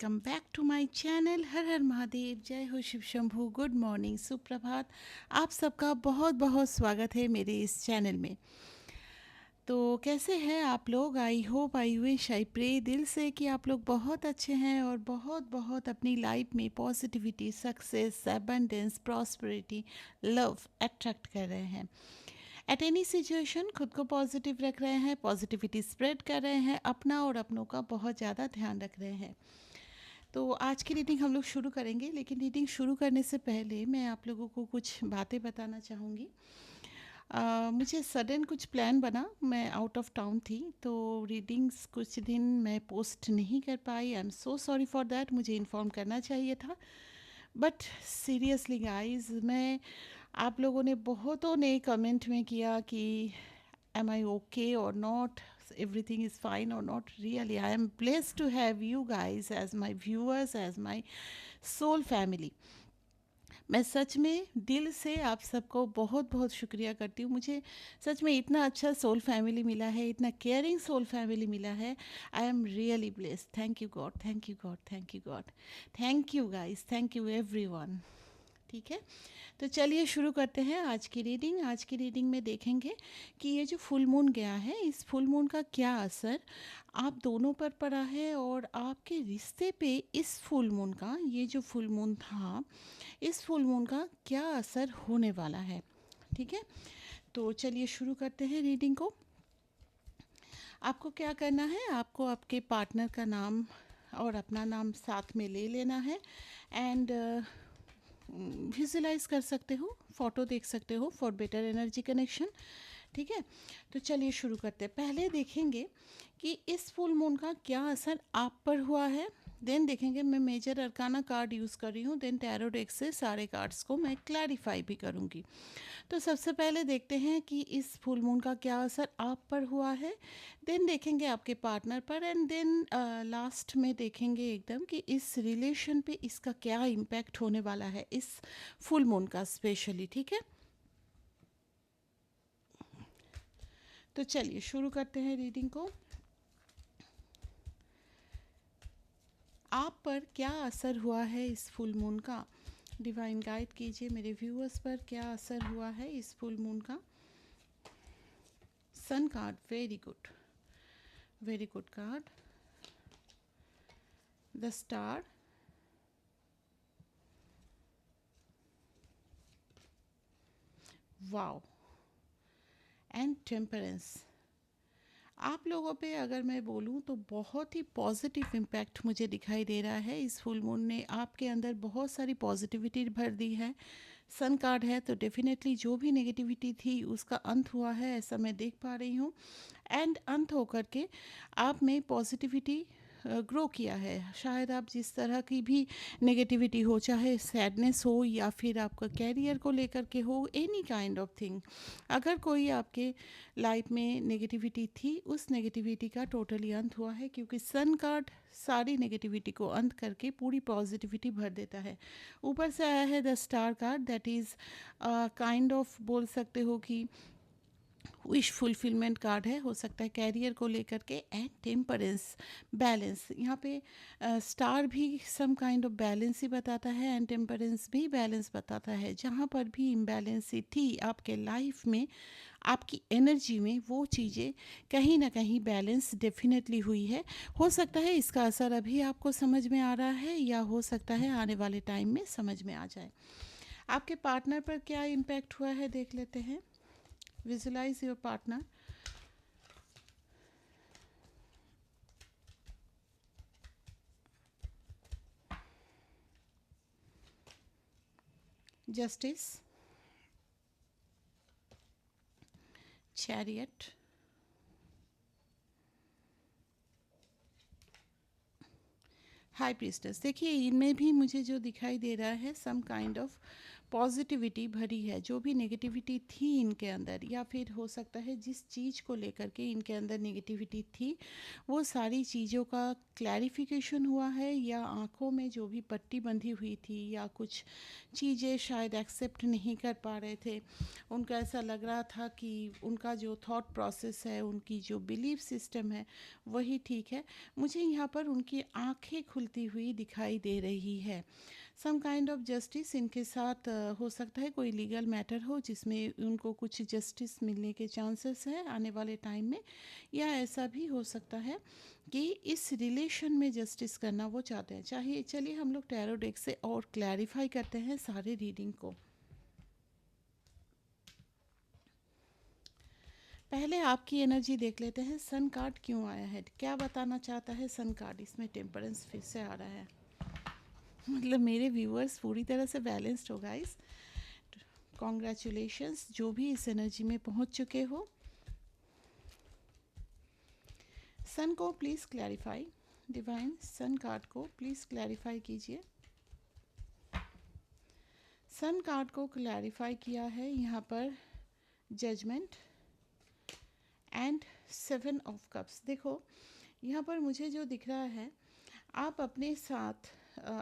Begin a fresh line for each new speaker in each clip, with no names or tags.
Welcome back to my channel. हर हर महादेव, जय हो शिव शंभू। गुड मॉर्निंग, सुप्रभात। आप सबका बहुत बहुत स्वागत है मेरे इस चैनल में। तो कैसे हैं आप लोग? I hope, I wish, I pray दिल से कि आप लोग बहुत अच्छे हैं और बहुत बहुत अपनी लाइफ में positivity, success, abundance, prosperity, love attract कर रहे हैं। एट एनी सिचुएशन खुद को पॉजिटिव रख रहे हैं, पॉजिटिविटी स्प्रेड कर रहे हैं, अपना और अपनों का बहुत ज़्यादा ध्यान रख रहे हैं। तो आज की रीडिंग हम लोग शुरू करेंगे, लेकिन रीडिंग शुरू करने से पहले मैं आप लोगों को कुछ बातें बताना चाहूँगी। मुझे सडन कुछ प्लान बना, मैं आउट ऑफ टाउन थी, तो रीडिंग्स कुछ दिन मैं पोस्ट नहीं कर पाई। I am so sorry for that. मुझे इन्फॉर्म करना चाहिए था। बट सीरियसली गाइस, मैं आप लोगों ने बहुतों ने कमेंट में किया कि am I okay or not, everything is fine or not. Really, I am blessed to have you guys as my viewers, as my soul family. मैं सच में दिल से आप सबको बहुत बहुत शुक्रिया करती हूँ। मुझे सच में इतना अच्छा सोल फैमिली मिला है, इतना केयरिंग सोल फैमिली मिला है। I am really blessed. Thank you God, thank you God, thank you God, thank you guys, thank you everyone. ठीक है, तो चलिए शुरू करते हैं आज की रीडिंग। आज की रीडिंग में देखेंगे कि ये जो फुल मून गया है, इस फुल मून का क्या असर आप दोनों पर पड़ा है और आपके रिश्ते पे इस फुल मून का, ये जो फुल मून था, इस फुल मून का क्या असर होने वाला है। ठीक है, तो चलिए शुरू करते हैं रीडिंग को। आपको क्या करना है, आपको आपके पार्टनर का नाम और अपना नाम साथ में ले लेना है एंड विजुलाइज कर सकते हो, फोटो देख सकते हो फॉर बेटर एनर्जी कनेक्शन। ठीक है, तो चलिए शुरू करते हैं। पहले देखेंगे कि इस फुल मून का क्या असर आप पर हुआ है। देन देखेंगे, मैं मेजर अरकाना कार्ड यूज़ कर रही हूँ, देन टैरो डेक से सारे कार्ड्स को मैं क्लैरिफाई भी करूँगी। तो सबसे पहले देखते हैं कि इस फुल मून का क्या असर आप पर हुआ है। देन देखेंगे आपके पार्टनर पर एंड देन लास्ट में देखेंगे एकदम कि इस रिलेशन पे इसका क्या इम्पैक्ट होने वाला है, इस फुल मून का स्पेशली। ठीक है, तो चलिए शुरू करते हैं रीडिंग को। आप पर क्या असर हुआ है इस फुल मून का? डिवाइन गाइड कीजिए मेरे व्यूअर्स पर, क्या असर हुआ है इस फुल मून का। Sun card, very good card. The star, wow, and temperance. आप लोगों पे अगर मैं बोलूँ तो बहुत ही पॉजिटिव इम्पैक्ट मुझे दिखाई दे रहा है। इस फुल मून ने आपके अंदर बहुत सारी पॉजिटिविटी भर दी है। सन कार्ड है तो डेफिनेटली जो भी नेगेटिविटी थी उसका अंत हुआ है, ऐसा मैं देख पा रही हूँ। एंड अंत होकर के आप में पॉजिटिविटी ग्रो किया है। शायद आप जिस तरह की भी नेगेटिविटी हो, चाहे सैडनेस हो या फिर आपका कैरियर को लेकर के हो, एनी काइंड ऑफ थिंग, अगर कोई आपके लाइफ में नेगेटिविटी थी, उस नेगेटिविटी का टोटली अंत हुआ है, क्योंकि सन कार्ड सारी नेगेटिविटी को अंत करके पूरी पॉजिटिविटी भर देता है। ऊपर से आया है the star card, that is kind of बोल सकते हो कि विश फुलफिलमेंट कार्ड है, हो सकता है कैरियर को लेकर के। एंड टेम्परेंस, बैलेंस, यहाँ पे स्टार भी सम काइंड ऑफ बैलेंस ही बताता है एंड टेम्परेंस भी बैलेंस बताता है। जहाँ पर भी इम्बैलेंसी थी आपके लाइफ में, आपकी एनर्जी में, वो चीज़ें कहीं ना कहीं बैलेंस डेफिनेटली हुई है। हो सकता है इसका असर अभी आपको समझ में आ रहा है, या हो सकता है आने वाले टाइम में समझ में आ जाए। आपके पार्टनर पर क्या इम्पैक्ट हुआ है देख लेते हैं। Visualise your partner. Justice, chariot, high priestess. देखिए इनमें भी मुझे जो दिखाई दे रहा है, सम काइंड ऑफ पॉजिटिविटी भरी है, जो भी नेगेटिविटी थी इनके अंदर, या फिर हो सकता है जिस चीज़ को लेकर के इनके अंदर नेगेटिविटी थी वो सारी चीज़ों का क्लैरिफिकेशन हुआ है, या आँखों में जो भी पट्टी बंधी हुई थी या कुछ चीज़ें शायद एक्सेप्ट नहीं कर पा रहे थे, उनका ऐसा लग रहा था कि उनका जो थॉट प्रोसेस है, उनकी जो बिलीफ सिस्टम है वही ठीक है। मुझे यहाँ पर उनकी आँखें खुलती हुई दिखाई दे रही है। सम काइंड ऑफ जस्टिस इनके साथ हो सकता है, कोई लीगल मैटर हो जिसमें उनको कुछ जस्टिस मिलने के चांसेस है आने वाले टाइम में, या ऐसा भी हो सकता है कि इस रिलेशन में जस्टिस करना वो चाहते हैं। चाहिए चलिए हम लोग टैरो डेक से और क्लैरिफाई करते हैं सारे रीडिंग को। पहले आपकी एनर्जी देख लेते हैं। सन कार्ड क्यों आया है, क्या बताना चाहता है सन कार्ड? इसमें टेम्परेंस फिर से आ रहा है, मतलब मेरे व्यूअर्स पूरी तरह से बैलेंस्ड हो गाइस। कॉन्ग्रेचुलेशंस जो भी इस एनर्जी में पहुंच चुके हो। सन को please clarify, divine sun card को प्लीज़ क्लैरिफाई कीजिए। सन कार्ड को क्लैरिफाई किया है यहाँ पर जजमेंट एंड 7 ऑफ कप्स। देखो यहाँ पर मुझे जो दिख रहा है, आप अपने साथ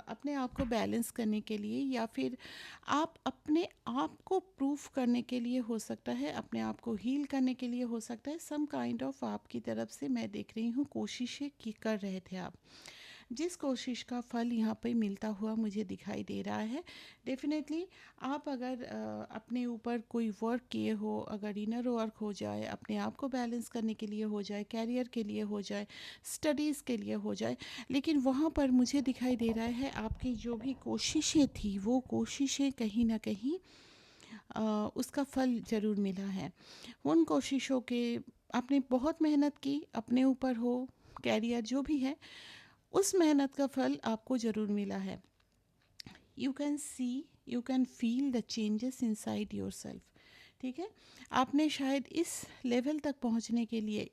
अपने आप को बैलेंस करने के लिए, या फिर आप अपने आप को प्रूफ करने के लिए हो सकता है, अपने आप को हील करने के लिए हो सकता है, सम काइंड ऑफ आपकी तरफ से मैं देख रही हूँ कोशिशें की कर रहे थे आप, जिस कोशिश का फल यहाँ पे मिलता हुआ मुझे दिखाई दे रहा है। डेफिनेटली आप अगर अपने ऊपर कोई वर्क किए हो, अगर इनर वर्क हो जाए, अपने आप को बैलेंस करने के लिए हो जाए, कैरियर के लिए हो जाए, स्टडीज़ के लिए हो जाए, लेकिन वहाँ पर मुझे दिखाई दे रहा है आपकी जो भी कोशिशें थी वो कोशिशें कहीं ना कहीं उसका फल ज़रूर मिला है। उन कोशिशों के आपने बहुत मेहनत की, अपने ऊपर हो, कैरियर जो भी है, उस मेहनत का फल आपको ज़रूर मिला है। You can see, you can feel the changes inside your self. ठीक है, आपने शायद इस लेवल तक पहुंचने के लिए,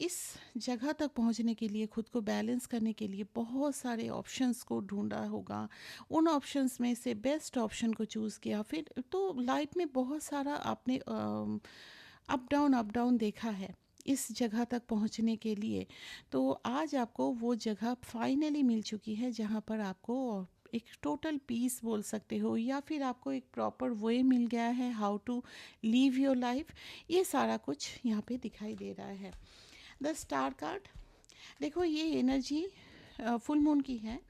इस जगह तक पहुंचने के लिए, खुद को बैलेंस करने के लिए बहुत सारे ऑप्शंस को ढूंढा होगा। उन ऑप्शंस में से बेस्ट ऑप्शन को चूज़ किया। फिर तो लाइफ में बहुत सारा आपने अप डाउन देखा है इस जगह तक पहुंचने के लिए। तो आज आपको वो जगह फाइनली मिल चुकी है जहां पर आपको एक टोटल पीस बोल सकते हो, या फिर आपको एक प्रॉपर वे मिल गया है how to live your life. ये सारा कुछ यहाँ पे दिखाई दे रहा है। द स्टार कार्ड, देखो ये एनर्जी फुल मून की है,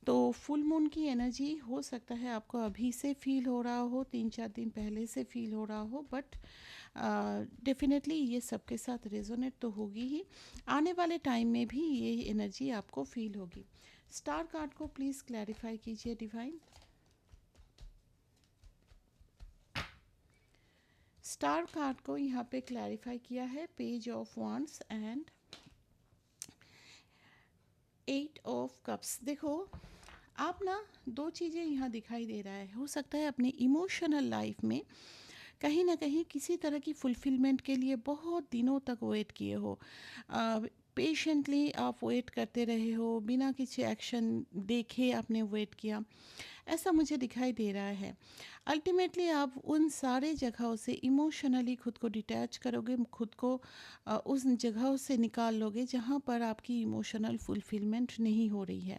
तो फुल मून की एनर्जी हो सकता है आपको अभी से फील हो रहा हो, 3-4 दिन पहले से फील हो रहा हो, बट डेफिनेटली ये सबके साथ रेजोनेट तो होगी ही। आने वाले टाइम में भी ये एनर्जी आपको फील होगी। स्टार कार्ड को प्लीज़ क्लैरिफाई कीजिए डिवाइन। स्टार कार्ड को यहाँ पे क्लैरिफाई किया है page of wands and 8 of cups. देखो आप ना दो चीज़ें यहाँ दिखाई दे रहा है, हो सकता है अपनी इमोशनल लाइफ में कहीं ना कहीं किसी तरह की फुलफिलमेंट के लिए बहुत दिनों तक वेट किए हो। पेशेंटली आप वेट करते रहे हो, बिना किसी एक्शन देखे आपने वेट किया, ऐसा मुझे दिखाई दे रहा है। अल्टीमेटली आप उन सारे जगहों से इमोशनली खुद को डिटैच करोगे, खुद को उस जगहों से निकाल लोगे जहाँ पर आपकी इमोशनल फुलफिलमेंट नहीं हो रही है।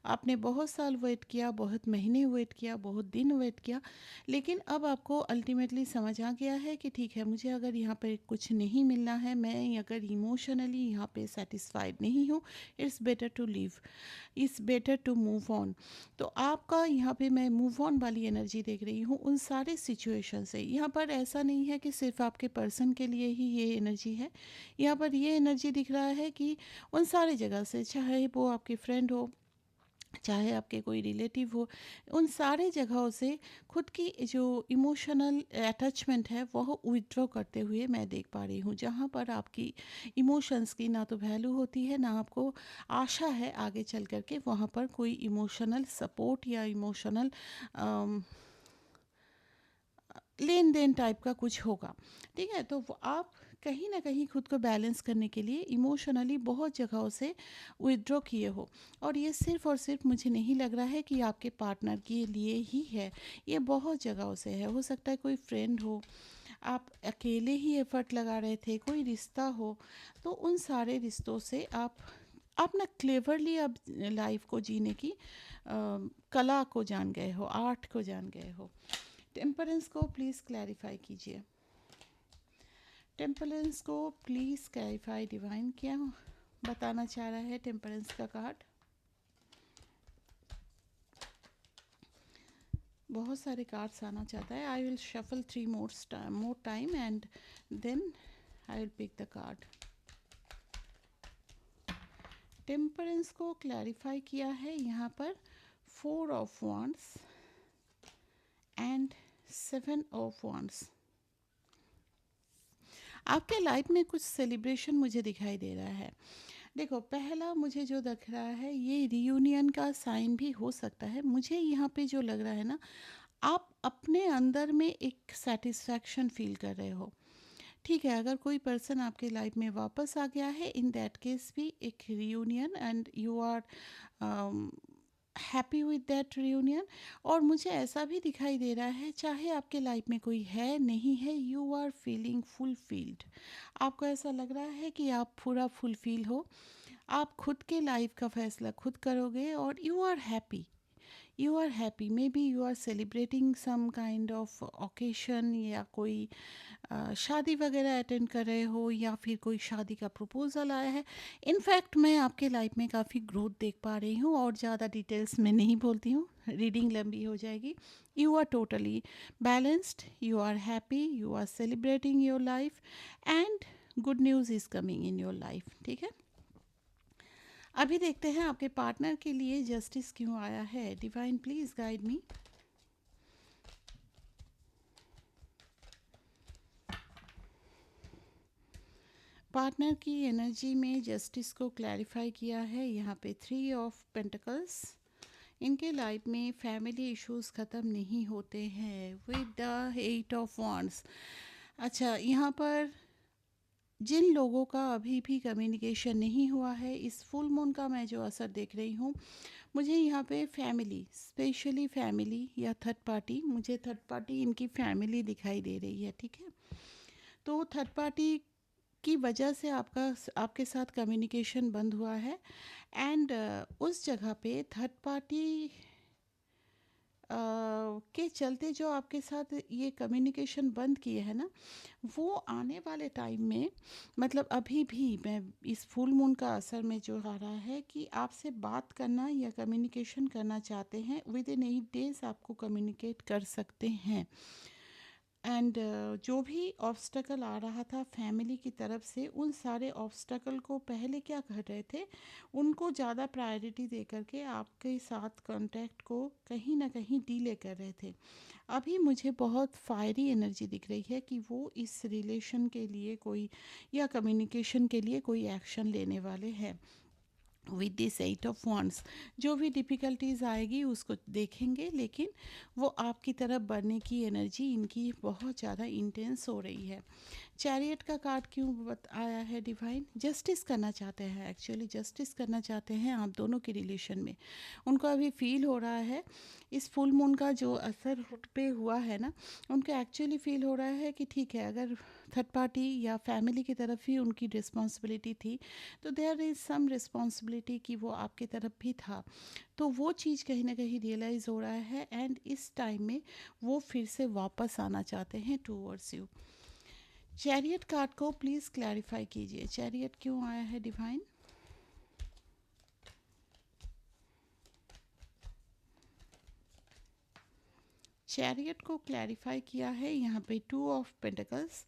आपने बहुत साल वेट किया, बहुत महीने वेट किया, बहुत दिन वेट किया, लेकिन अब आपको अल्टीमेटली समझ आ गया है कि ठीक है, मुझे अगर यहाँ पर कुछ नहीं मिलना है, मैं अगर इमोशनली यहाँ पे सेटिस्फाइड नहीं हूँ, it's better to leave, it's better to move on. तो आपका यहाँ पे मैं मूव ऑन वाली एनर्जी देख रही हूँ उन सारे सिचुएशन से। यहाँ पर ऐसा नहीं है कि सिर्फ आपके पर्सन के लिए ही ये एनर्जी है, यहाँ पर ये एनर्जी दिख रहा है कि उन सारे जगह से, चाहे वो आपके फ्रेंड हो, चाहे आपके कोई रिलेटिव हो, उन सारे जगहों से खुद की जो इमोशनल अटैचमेंट है वह विथड्रॉ करते हुए मैं देख पा रही हूँ, जहाँ पर आपकी इमोशंस की ना तो वैल्यू होती है, ना आपको आशा है आगे चल कर के वहाँ पर कोई इमोशनल सपोर्ट या इमोशनल लेन देन टाइप का कुछ होगा। ठीक है, तो आप कहीं ना कहीं खुद को बैलेंस करने के लिए इमोशनली बहुत जगहों से विदड्रॉ किए हो। और ये सिर्फ़ और सिर्फ मुझे नहीं लग रहा है कि आपके पार्टनर के लिए ही है, ये बहुत जगहों से है। हो सकता है कोई फ्रेंड हो, आप अकेले ही एफर्ट लगा रहे थे, कोई रिश्ता हो, तो उन सारे रिश्तों से आप ना क्लेवरली अब लाइफ को जीने की कला को जान गए हो, आर्ट को जान गए हो। टेम्परेंस को प्लीज़ क्लैरिफाई कीजिए। टेम्परेंस को प्लीज़ क्लैरिफाई, डिवाइन क्या बताना चाह रहा है टेम्परेंस का कार्ड। बहुत सारे कार्ड्स आना चाहता है। I will shuffle 3 more time and then I will pick the card. Temperance को क्लैरिफाई किया है यहाँ पर 4 of wands and 7 of wands। आपके लाइफ में कुछ सेलिब्रेशन मुझे दिखाई दे रहा है। देखो, पहला मुझे जो दिख रहा है ये रियूनियन का साइन भी हो सकता है। मुझे यहाँ पे जो लग रहा है ना, आप अपने अंदर में एक सेटिस्फैक्शन फील कर रहे हो। ठीक है, अगर कोई पर्सन आपके लाइफ में वापस आ गया है, इन दैट केस भी एक reunion and you are happy with that reunion. और मुझे ऐसा भी दिखाई दे रहा है, चाहे आपके लाइफ में कोई है नहीं है, यू आर फीलिंग फुलफिल्ड। आपको ऐसा लग रहा है कि आप पूरा फुलफिल हो, आप खुद के लाइफ का फैसला खुद करोगे और you are happy. You are happy, maybe you are celebrating some kind of occasion, या कोई शादी वगैरह अटेंड कर रहे हो, या फिर कोई शादी का प्रपोज़ल आया है। इनफैक्ट मैं आपके लाइफ में काफ़ी ग्रोथ देख पा रही हूँ, और ज़्यादा डिटेल्स में नहीं बोलती हूँ, रीडिंग लंबी हो जाएगी। You are totally balanced, you are happy, you are celebrating your life and good news is coming in your life. ठीक है, अभी देखते हैं आपके पार्टनर के लिए जस्टिस क्यों आया है। Divine please guide me. Partner की एनर्जी में जस्टिस को क्लैरिफाई किया है यहाँ पे 3 ऑफ पेंटिकल्स। इनके लाइफ में फैमिली इश्यूज ख़त्म नहीं होते हैं विद द 8 ऑफ wands। अच्छा, यहाँ पर जिन लोगों का अभी भी कम्युनिकेशन नहीं हुआ है, इस फुल मून का मैं जो असर देख रही हूँ, मुझे यहाँ पे फैमिली, स्पेशली फैमिली या थर्ड पार्टी, मुझे थर्ड पार्टी इनकी फैमिली दिखाई दे रही है। ठीक है, तो थर्ड पार्टी की वजह से आपके साथ कम्युनिकेशन बंद हुआ है। एंड उस जगह पे थर्ड पार्टी के चलते जो आपके साथ ये कम्युनिकेशन बंद किए हैं ना, वो आने वाले टाइम में, मतलब अभी भी मैं इस फुल मून का असर में जो आ रहा है कि आपसे बात करना या कम्युनिकेशन करना चाहते हैं, विद इन 8 days आपको कम्युनिकेट कर सकते हैं। एंड जो भी ऑब्स्टकल आ रहा था फैमिली की तरफ से, उन सारे ऑब्स्टकल को पहले क्या कर रहे थे, उनको ज़्यादा प्रायोरिटी दे करके आपके साथ कांटेक्ट को कहीं ना कहीं डीले कर रहे थे। अभी मुझे बहुत फायरी एनर्जी दिख रही है कि वो इस रिलेशन के लिए कोई, या कम्युनिकेशन के लिए कोई एक्शन लेने वाले हैं विद दिस 8 ऑफ wands। जो भी डिफ़िकल्टीज आएगी उसको देखेंगे, लेकिन वो आपकी तरफ बढ़ने की एनर्जी इनकी बहुत ज़्यादा इंटेंस हो रही है। चैरियट का कार्ड क्यों आया है डिवाइन? जस्टिस करना चाहते हैं, एक्चुअली जस्टिस करना चाहते हैं आप दोनों के रिलेशन में। उनको अभी फील हो रहा है इस फुल मून का जो असर पे हुआ है ना, उनको एक्चुअली फील हो रहा है कि ठीक है, अगर थर्ड पार्टी या फैमिली की तरफ ही उनकी रिस्पॉन्सिबिलिटी थी, तो देयर इज़ सम रिस्पॉन्सिबिलिटी कि वो आपकी तरफ भी था। तो वो चीज़ कहीं ना कहीं रियलाइज़ हो रहा है, एंड इस टाइम में वो फिर से वापस आना चाहते हैं टूवर्ड्स यू। चैरियट कार्ड को प्लीज़ क्लैरिफाई कीजिए, चैरियट क्यों आया है डिवाइन? चैरियट को क्लैरिफाई किया है यहाँ पे 2 ऑफ पेंटिकल्स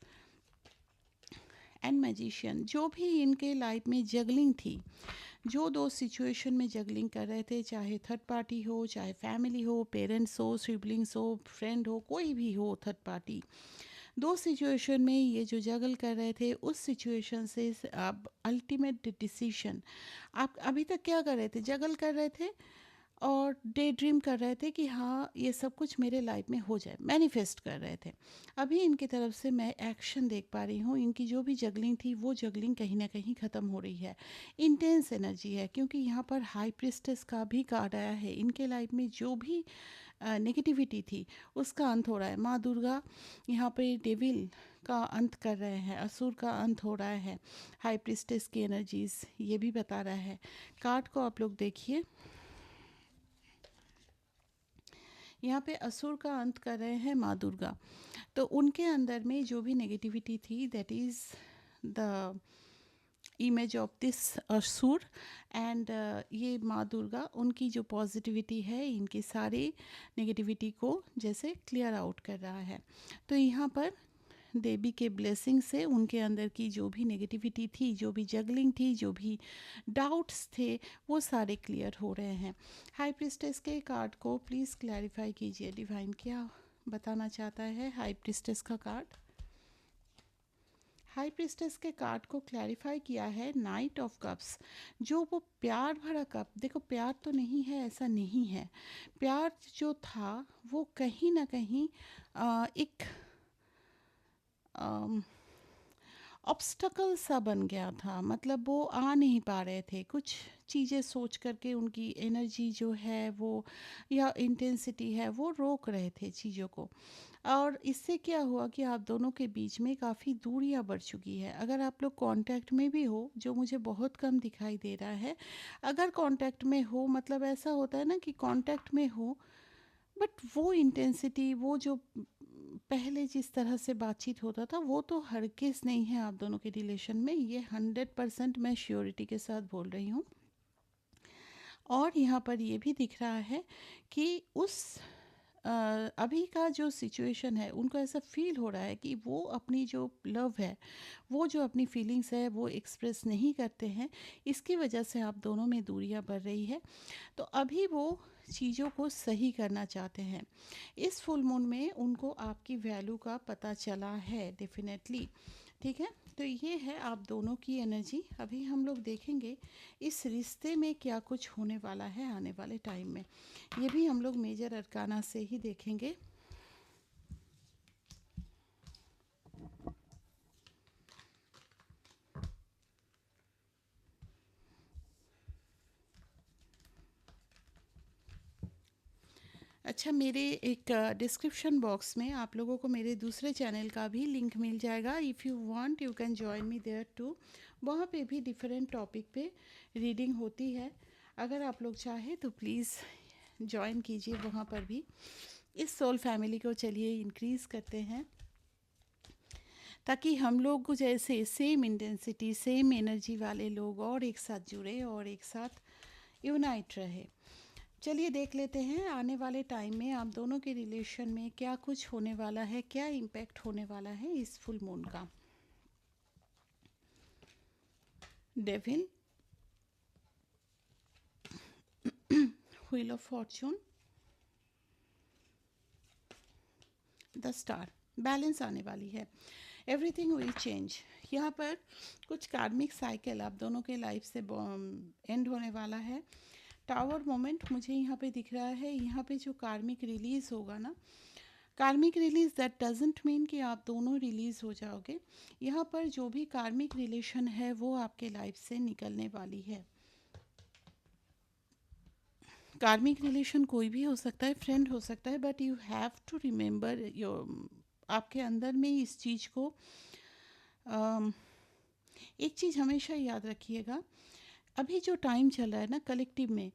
एंड मैजिशियन। जो भी इनके लाइफ में जगलिंग थी, जो दो सिचुएशन में जगलिंग कर रहे थे, चाहे थर्ड पार्टी हो, चाहे फैमिली हो, पेरेंट्स हो, सिबलिंग्स हो, फ्रेंड हो, कोई भी हो थर्ड पार्टी, दो सिचुएशन में ये जो जगल कर रहे थे, उस सिचुएशन से अब अल्टीमेट डिसीशन, आप अभी तक क्या कर रहे थे, जगल कर रहे थे, और डे ड्रीम कर रहे थे कि हाँ ये सब कुछ मेरे लाइफ में हो जाए, मैनिफेस्ट कर रहे थे। अभी इनकी तरफ से मैं एक्शन देख पा रही हूँ, इनकी जो भी जगलिंग थी वो जगलिंग कहीं ना कहीं ख़त्म हो रही है। इंटेंस एनर्जी है, क्योंकि यहाँ पर हाई प्रिस्टेस का भी कार्ड आया है। इनके लाइफ में जो भी नेगेटिविटी थी उसका अंत हो रहा है। माँ दुर्गा यहाँ पे डेविल का अंत कर रहे हैं, असुर का अंत हो रहा है। हाई प्रिस्टेस की एनर्जीज ये भी बता रहा है। कार्ड को आप लोग देखिए, यहाँ पे असुर का अंत कर रहे हैं माँ दुर्गा। तो उनके अंदर में जो भी नेगेटिविटी थी, that is the image of this असुर। एंड ये माँ दुर्गा उनकी जो पॉजिटिविटी है, इनकी सारी नेगेटिविटी को जैसे क्लियर आउट कर रहा है। तो यहाँ पर देवी के ब्लेसिंग से उनके अंदर की जो भी नेगेटिविटी थी, जो भी जगलिंग थी, जो भी डाउट्स थे, वो सारे क्लियर हो रहे हैं। हाई प्रिस्टेस के कार्ड को प्लीज़ क्लैरिफाई कीजिए, डिवाइन क्या बताना चाहता है हाई प्रिस्टेस का कार्ड। हाई प्रिस्टेस के कार्ड को क्लैरिफाई किया है नाइट ऑफ कप्स। जो वो प्यार भरा कप, देखो प्यार तो नहीं है ऐसा नहीं है, प्यार जो था वो कहीं ना कहीं एक ऑब्स्टकल सा बन गया था। मतलब वो आ नहीं पा रहे थे, कुछ चीज़ें सोच करके उनकी एनर्जी जो है वो या इंटेंसिटी है वो रोक रहे थे चीज़ों को। और इससे क्या हुआ कि आप दोनों के बीच में काफ़ी दूरियां बढ़ चुकी है। अगर आप लोग कांटेक्ट में भी हो, जो मुझे बहुत कम दिखाई दे रहा है, अगर कांटेक्ट में हो मतलब ऐसा होता है ना कि कांटेक्ट में हो, बट वो इंटेंसिटी, वो जो पहले जिस तरह से बातचीत होता था वो तो हरगिज़ नहीं है आप दोनों के रिलेशन में। ये 100% मैं श्योरिटी के साथ बोल रही हूँ। और यहाँ पर ये भी दिख रहा है कि उस अभी का जो सिचुएशन है, उनको ऐसा फील हो रहा है कि वो अपनी जो लव है, वो जो अपनी फीलिंग्स है वो एक्सप्रेस नहीं करते हैं। इसकी वजह से आप दोनों में दूरियां बढ़ रही है। तो अभी वो चीज़ों को सही करना चाहते हैं। इस फुल मून में उनको आपकी वैल्यू का पता चला है डेफिनेटली। ठीक है, तो ये है आप दोनों की एनर्जी। अभी हम लोग देखेंगे इस रिश्ते में क्या कुछ होने वाला है आने वाले टाइम में। ये भी हम लोग मेजर अरकाना से ही देखेंगे। अच्छा, मेरे एक डिस्क्रिप्शन बॉक्स में आप लोगों को मेरे दूसरे चैनल का भी लिंक मिल जाएगा। If you want you can join me there too. वहाँ पे भी डिफरेंट टॉपिक पे रीडिंग होती है। अगर आप लोग चाहें तो प्लीज़ जॉइन कीजिए वहाँ पर भी। इस सोल फैमिली को चलिए इंक्रीज़ करते हैं, ताकि हम लोग को जैसे सेम इंटेंसिटी, सेम एनर्जी वाले लोग और एक साथ जुड़े और एक साथ यूनाइट रहे। चलिए देख लेते हैं आने वाले टाइम में आप दोनों के रिलेशन में क्या कुछ होने वाला है, क्या इम्पैक्ट होने वाला है इस फुल मून का। Devil, wheel of Fortune, the star. Balance आने वाली है, एवरीथिंग विल चेंज। यहाँ पर कुछ कार्मिक साइकिल आप दोनों के लाइफ से एंड होने वाला है। टावर मोमेंट मुझे यहाँ पे दिख रहा है। यहाँ पे जो कार्मिक रिलीज़ होगा ना, कार्मिक रिलीज दैट डजेंट मीन कि आप दोनों रिलीज़ हो जाओगे। यहाँ पर जो भी कार्मिक रिलेशन है वो आपके लाइफ से निकलने वाली है। कार्मिक रिलेशन कोई भी हो सकता है, फ्रेंड हो सकता है, but you have to remember your, आपके अंदर में इस चीज़ को एक चीज़ हमेशा याद रखिएगा। अभी जो टाइम चल रहा है ना कलेक्टिव में,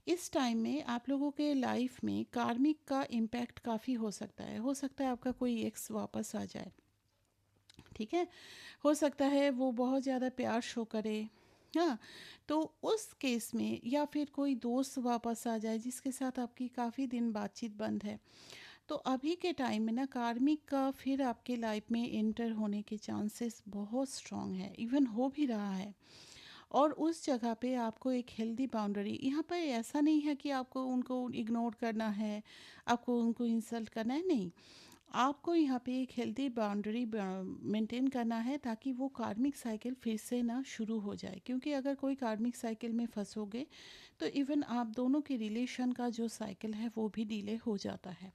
इस टाइम में आप लोगों के लाइफ में कार्मिक का इम्पैक्ट काफ़ी हो सकता है। हो सकता है आपका कोई एक्स वापस आ जाए, ठीक है, हो सकता है वो बहुत ज़्यादा प्यार शो करे। हाँ, तो उस केस में या फिर कोई दोस्त वापस आ जाए जिसके साथ आपकी काफ़ी दिन बातचीत बंद है। तो अभी के टाइम में ना कार्मिक का फिर आपके लाइफ में एंटर होने के चांसेस बहुत स्ट्रॉन्ग है, इवन हो भी रहा है। और उस जगह पे आपको एक हेल्दी बाउंड्री, यहाँ पर ऐसा नहीं है कि आपको उनको इग्नोर करना है, आपको उनको इंसल्ट करना है, नहीं। आपको यहाँ पे एक हेल्दी बाउंड्री मेंटेन करना है ताकि वो कार्मिक साइकिल फिर से ना शुरू हो जाए, क्योंकि अगर कोई कार्मिक साइकिल में फंसोगे तो इवन आप दोनों के रिलेशन का जो साइकिल है वो भी डिले हो जाता है।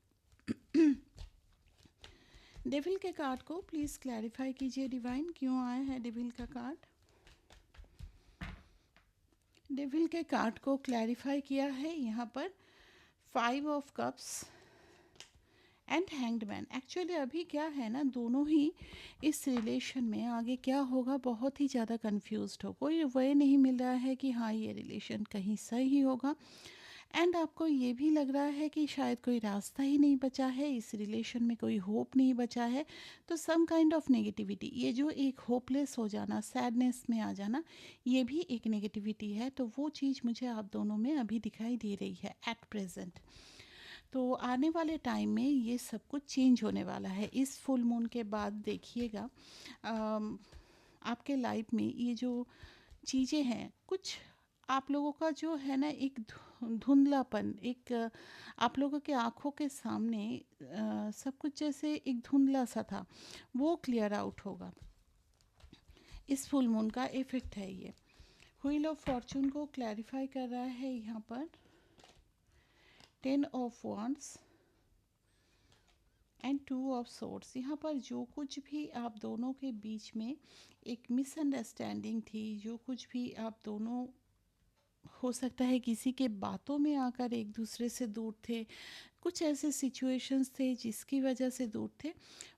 डेविल के कार्ड को प्लीज़ क्लैरिफाई कीजिए डिवाइन, क्यों आया है डेविल का कार्ड। डेविल के कार्ड को क्लैरिफाई किया है यहाँ पर 5 of cups and hanged man. Actually अभी क्या है ना, दोनों ही इस रिलेशन में आगे क्या होगा बहुत ही ज़्यादा कंफ्यूज्ड हो, कोई वे नहीं मिल रहा है कि हाँ ये रिलेशन कहीं सही होगा। एंड आपको ये भी लग रहा है कि शायद कोई रास्ता ही नहीं बचा है, इस रिलेशन में कोई होप नहीं बचा है। तो सम काइंड ऑफ नेगेटिविटी, ये जो एक होपलेस हो जाना, सैडनेस में आ जाना, ये भी एक नेगेटिविटी है। तो वो चीज़ मुझे आप दोनों में अभी दिखाई दे रही है एट प्रेजेंट। तो आने वाले टाइम में ये सब कुछ चेंज होने वाला है। इस फुल मून के बाद देखिएगा आपके लाइफ में ये जो चीज़ें हैं, कुछ आप लोगों का जो है ना एक धुंधलापन, एक आप लोगों के आँखों के सामने सब कुछ जैसे एक धुंधला सा था, वो क्लियर आउट होगा। इस फुल मून का इफ़ेक्ट है ये। व्हील ऑफ फॉर्चून को क्लैरिफाई कर रहा है यहाँ पर 10 of wands and 2 of swords. यहाँ पर जो कुछ भी आप दोनों के बीच में एक मिसअंडरस्टैंडिंग थी, जो कुछ भी आप दोनों हो सकता है किसी के बातों में आकर एक दूसरे से दूर थे, कुछ ऐसे सिचुएशंस थे जिसकी वजह से दूर थे,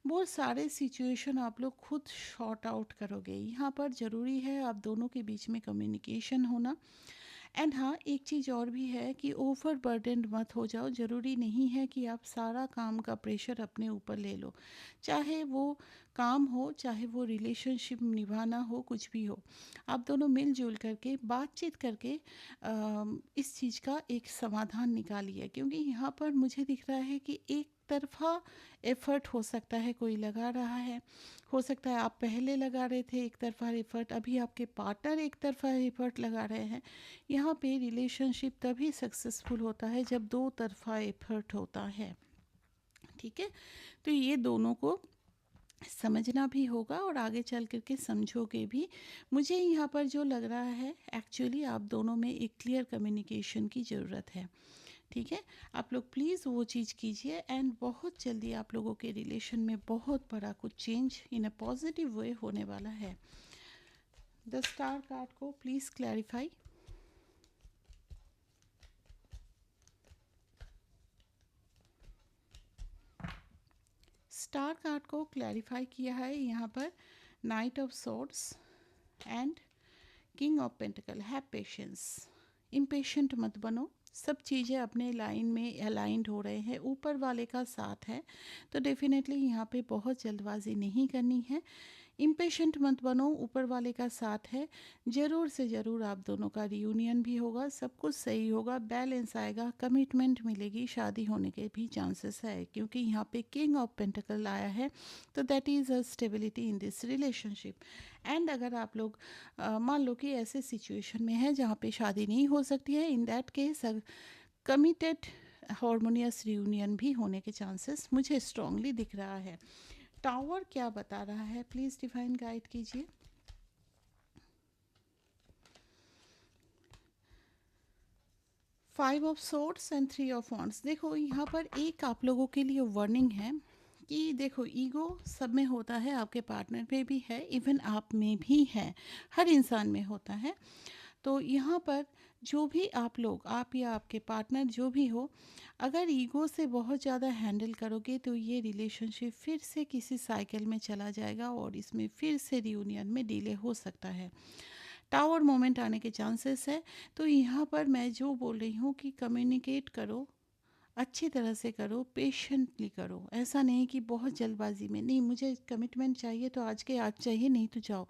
वो सारे सिचुएशन आप लोग खुद शॉर्ट आउट करोगे। यहाँ पर ज़रूरी है आप दोनों के बीच में कम्युनिकेशन होना। एंड हाँ, एक चीज़ और भी है कि ओवर बर्डन मत हो जाओ। ज़रूरी नहीं है कि आप सारा काम का प्रेशर अपने ऊपर ले लो, चाहे वो काम हो, चाहे वो रिलेशनशिप निभाना हो, कुछ भी हो। आप दोनों मिलजुल करके बातचीत करके इस चीज़ का एक समाधान निकालिए, क्योंकि यहाँ पर मुझे दिख रहा है कि एक तरफा एफर्ट हो सकता है कोई लगा रहा है। हो सकता है आप पहले लगा रहे थे एक तरफा एफर्ट, अभी आपके पार्टनर एक तरफा एफर्ट लगा रहे हैं। यहाँ पे रिलेशनशिप तभी सक्सेसफुल होता है जब दो तरफा एफर्ट होता है। ठीक है, तो ये दोनों को समझना भी होगा और आगे चल करके समझोगे भी। मुझे यहाँ पर जो लग रहा है, एक्चुअली आप दोनों में एक क्लियर कम्युनिकेशन की ज़रूरत है। ठीक है, आप लोग प्लीज़ वो चीज़ कीजिए एंड बहुत जल्दी आप लोगों के रिलेशन में बहुत बड़ा कुछ change in a positive way होने वाला है। द स्टार कार्ड को प्लीज़ क्लैरिफाई। स्टार कार्ड को क्लैरिफाई किया है यहाँ पर night of swords and king of pentacle. Have patience, impatient मत बनो। सब चीज़ें अपने लाइन में अलाइंड हो रहे हैं, ऊपर वाले का साथ है, तो डेफिनेटली यहाँ पे बहुत जल्दबाजी नहीं करनी है। इम्पेशेंट मत बनो, ऊपर वाले का साथ है। ज़रूर से ज़रूर आप दोनों का रियूनियन भी होगा, सब कुछ सही होगा, बैलेंस आएगा, कमिटमेंट मिलेगी, शादी होने के भी चांसेस है, क्योंकि यहाँ पे किंग ऑफ पेंटिकल आया है। तो that is a stability in this relationship. And अगर आप लोग मान लो कि ऐसे सिचुएशन में है जहाँ पे शादी नहीं हो सकती है, in that case committed harmonious reunion भी होने के चांसेस मुझे स्ट्रांगली दिख रहा है। टावर क्या बता रहा है, प्लीज़ डिफाइन गाइड कीजिए। Five of swords and 3 of wands. देखो यहाँ पर एक आप लोगों के लिए वार्निंग है कि देखो, ईगो सब में होता है, आपके पार्टनर में भी है, इवन आप में भी है, हर इंसान में होता है। तो यहाँ पर जो भी आप लोग, आप या आपके पार्टनर जो भी हो, अगर ईगो से बहुत ज़्यादा हैंडल करोगे तो ये रिलेशनशिप फिर से किसी साइकिल में चला जाएगा और इसमें फिर से रियूनियन में डिले हो सकता है। टावर मोमेंट आने के चांसेस है। तो यहाँ पर मैं जो बोल रही हूँ कि कम्युनिकेट करो, अच्छी तरह से करो, पेशेंटली करो। ऐसा नहीं कि बहुत जल्दबाजी में, नहीं मुझे कमिटमेंट चाहिए तो आज के आज चाहिए, नहीं तो जाओ,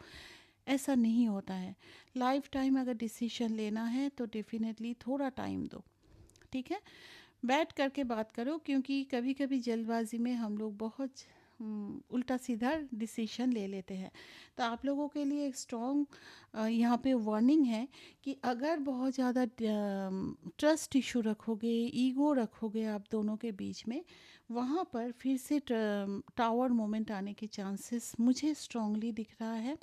ऐसा नहीं होता है। लाइफ टाइम अगर डिसीजन लेना है तो डेफिनेटली थोड़ा टाइम दो। ठीक है, बैठ करके बात करो, क्योंकि कभी कभी जल्दबाजी में हम लोग बहुत उल्टा सीधा डिसीजन ले लेते हैं। तो आप लोगों के लिए एक स्ट्रॉन्ग यहाँ पे वार्निंग है कि अगर बहुत ज़्यादा ट्रस्ट इशू रखोगे, ईगो रखोगे आप दोनों के बीच में, वहाँ पर फिर से टावर मोमेंट आने के चांसेस मुझे स्ट्रांगली दिख रहा है।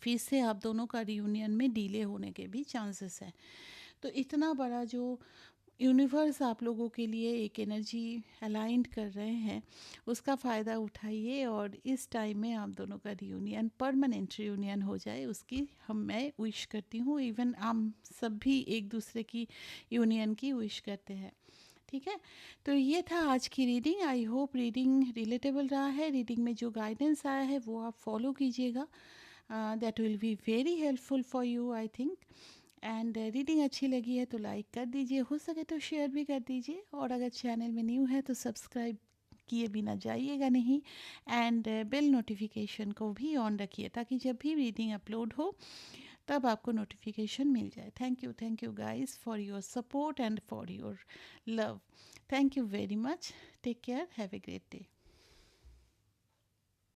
फिर से आप दोनों का रियूनियन में डिले होने के भी चांसेस हैं। तो इतना बड़ा जो यूनिवर्स आप लोगों के लिए एक एनर्जी अलाइंड कर रहे हैं, उसका फ़ायदा उठाइए और इस टाइम में आप दोनों का रियूनियन, परमानेंट रियूनियन हो जाए, उसकी मैं विश करती हूँ। इवन हम सब भी एक दूसरे की यूनियन की विश करते हैं। ठीक है, तो ये था आज की reading. I hope reading relatable रहा है। रीडिंग में जो गाइडेंस आया है वो आप फॉलो कीजिएगा। That will be very helpful for you I think. And reading अच्छी लगी है तो लाइक कर दीजिए, हो सके तो शेयर भी कर दीजिए, और अगर चैनल में न्यू है तो सब्सक्राइब किए बिना जाइएगा नहीं। एंड बेल नोटिफिकेशन को भी ऑन रखिए ताकि जब भी रीडिंग अपलोड हो तब आपको नोटिफिकेशन मिल जाए। Thank you guys for your support and for your love. Thank you very much. Take care, have a great day.